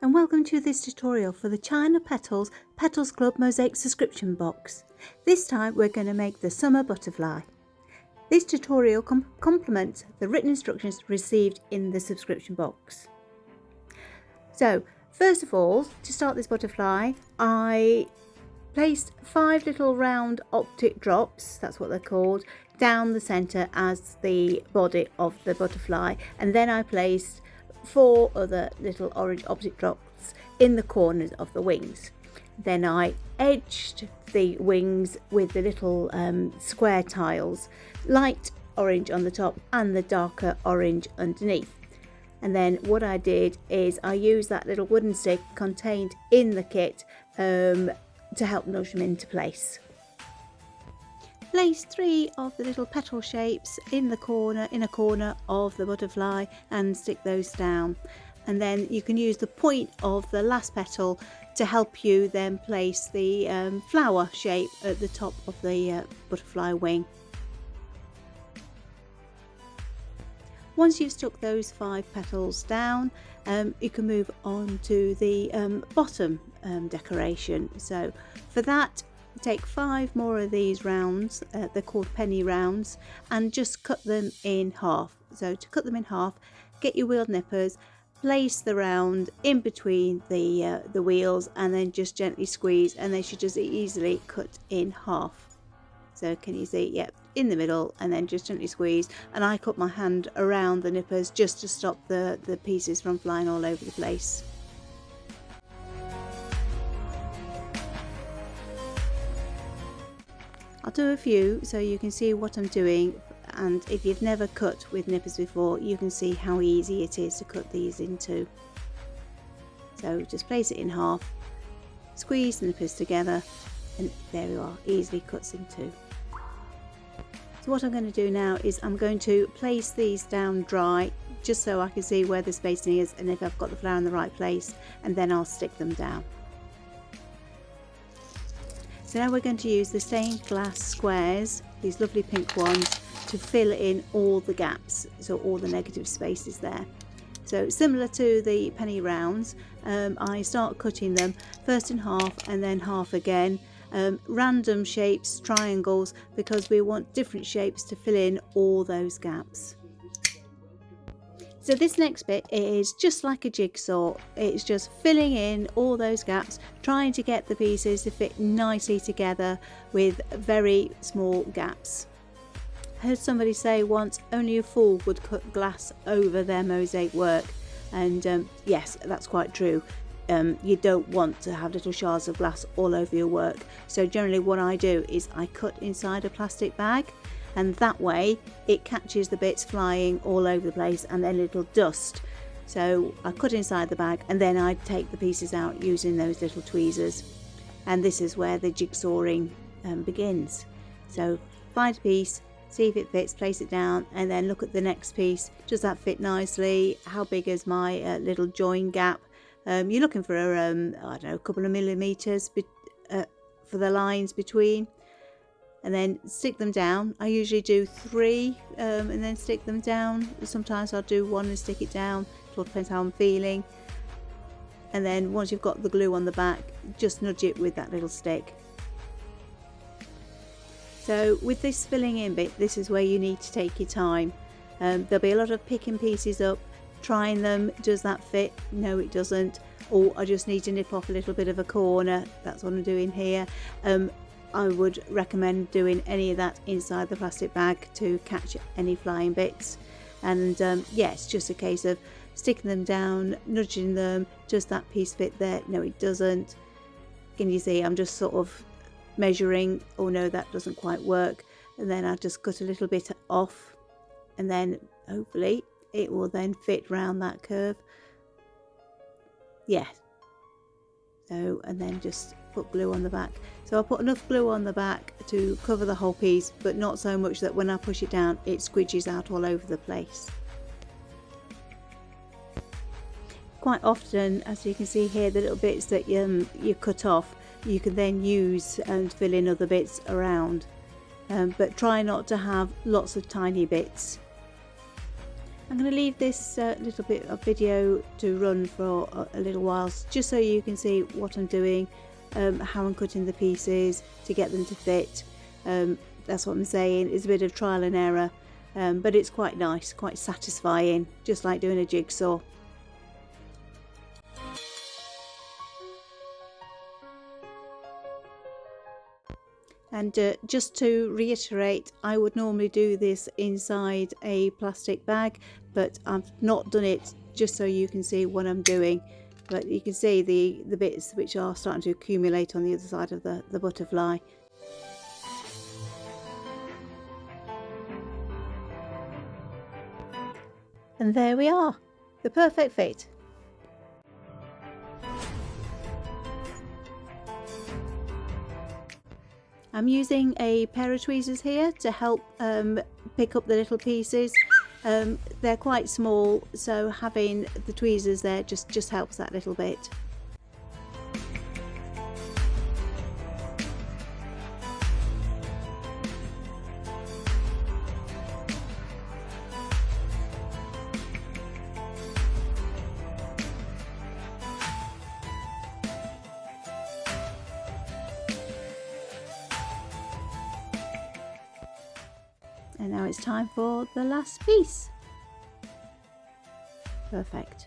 and welcome to this tutorial for the China Petals Club Mosaic subscription box. This time we're going to make the summer butterfly. This tutorial complements the written instructions received in the subscription box. So first of all, to start this butterfly, I placed 5 little round optic drops, that's what they're called, down the centre as the body of the butterfly, and then I placed 4 other little orange optic drops in the corners of the wings. Then I edged the wings with the little square tiles, light orange on the top and the darker orange underneath. And then what I did is I used that little wooden stick contained in the kit to help nudge them into place. Place 3 of the little petal shapes in a corner of the butterfly and stick those down. And then you can use the point of the last petal to help you then place the flower shape at the top of the butterfly wing. Once you've stuck those 5 petals down, you can move on to the bottom decoration. So for that, take 5 more of these rounds, they're called penny rounds, and just cut them in half. So to cut them in half, get your wheel nippers, place the round in between the wheels, and then just gently squeeze, and they should just easily cut in half. So can you see? Yep, in the middle, and then just gently squeeze. And I cut my hand around the nippers just to stop the pieces from flying all over the place. I'll do a few so you can see what I'm doing, and if you've never cut with nippers before, you can see how easy it is to cut these in two. So just place it in half, squeeze the nippers together, and there we are, easily cuts in two. So what I'm going to do now is I'm going to place these down dry just so I can see where the spacing is and if I've got the flower in the right place, and then I'll stick them down. So now we're going to use the stained glass squares, these lovely pink ones, to fill in all the gaps, so all the negative spaces there. So similar to the penny rounds, I start cutting them first in half and then half again. Random shapes, triangles, because we want different shapes to fill in all those gaps. So this next bit is just like a jigsaw. It's just filling in all those gaps, trying to get the pieces to fit nicely together with very small gaps. I heard somebody say once only a fool would cut glass over their mosaic work, and yes, that's quite true. You don't want to have little shards of glass all over your work. So generally what I do is I cut inside a plastic bag, and that way it catches the bits flying all over the place and then little dust. So I cut inside the bag and then I take the pieces out using those little tweezers, and this is where the jigsawing begins. So find a piece, see if it fits, place it down, and then look at the next piece. Does that fit nicely? How big is my little join gap? You're looking for I don't know, a couple of millimeters for the lines between, and then stick them down. I usually do 3 and then stick them down. Sometimes I'll do 1 and stick it down. It all depends how I'm feeling. And then once you've got the glue on the back, just nudge it with that little stick. So with this filling in bit, this is where you need to take your time. There'll be a lot of picking pieces up, trying them. Does that fit? No, it doesn't. Or I just need to nip off a little bit of a corner. That's what I'm doing here. I would recommend doing any of that inside the plastic bag to catch any flying bits. And yeah, it's just a case of sticking them down, nudging them. Does that piece fit there? No, it doesn't. Can you see? I'm just sort of measuring. Oh no, that doesn't quite work. And then I just cut a little bit off, and then hopefully it will then fit round that curve. Yeah. So, and then just put glue on the back. So I put enough glue on the back to cover the whole piece, but not so much that when I push it down it squidges out all over the place. Quite often, as you can see here, the little bits that you cut off, you can then use and fill in other bits around, but try not to have lots of tiny bits. I'm going to leave this little bit of video to run for a little while, just so you can see what I'm doing, how I'm cutting the pieces to get them to fit. That's what I'm saying, it's a bit of trial and error, but it's quite nice, quite satisfying, just like doing a jigsaw. And just to reiterate, I would normally do this inside a plastic bag, but I've not done it, just so you can see what I'm doing. But you can see the bits which are starting to accumulate on the other side of the butterfly. And there we are, the perfect fit. I'm using a pair of tweezers here to help pick up the little pieces. They're quite small, so having the tweezers there just helps that little bit. And now it's time for the last piece. Perfect.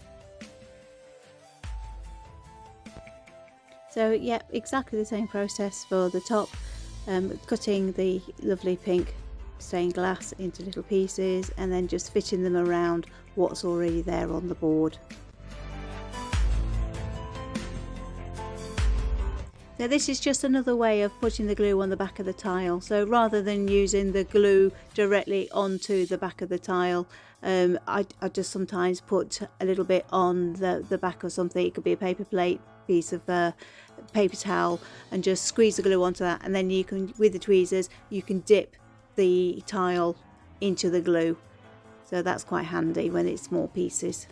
So yeah, exactly the same process for the top, cutting the lovely pink stained glass into little pieces and then just fitting them around what's already there on the board. Now this is just another way of putting the glue on the back of the tile. So rather than using the glue directly onto the back of the tile, I just sometimes put a little bit on the back of something. It could be a paper plate, piece of paper towel, and just squeeze the glue onto that, and then you can, with the tweezers, you can dip the tile into the glue. So that's quite handy when it's small pieces.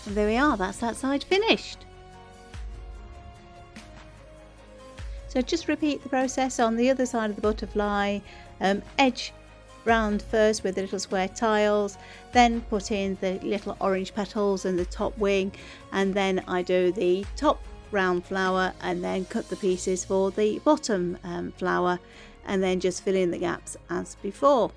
And there we are, that's that side finished. So just repeat the process on the other side of the butterfly. Edge round first with the little square tiles, then put in the little orange petals and the top wing, and then I do the top round flower and then cut the pieces for the bottom flower, and then just fill in the gaps as before.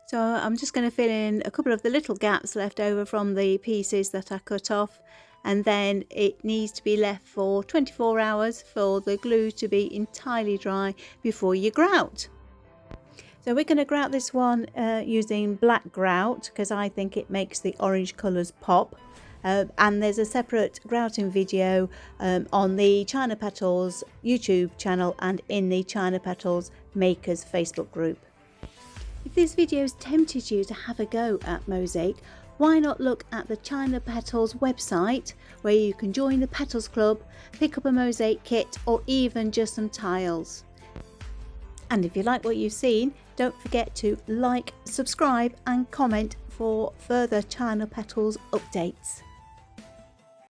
So I'm just going to fill in a couple of the little gaps left over from the pieces that I cut off, and then it needs to be left for 24 hours for the glue to be entirely dry before you grout. So we're going to grout this one using black grout because I think it makes the orange colours pop. And there's a separate grouting video on the China Petals YouTube channel and in the China Petals Makers Facebook group. If this video has tempted you to have a go at Mosaic, why not look at the China Petals website, where you can join the Petals Club, pick up a Mosaic kit, or even just some tiles. And if you like what you've seen, don't forget to like, subscribe and comment for further China Petals updates.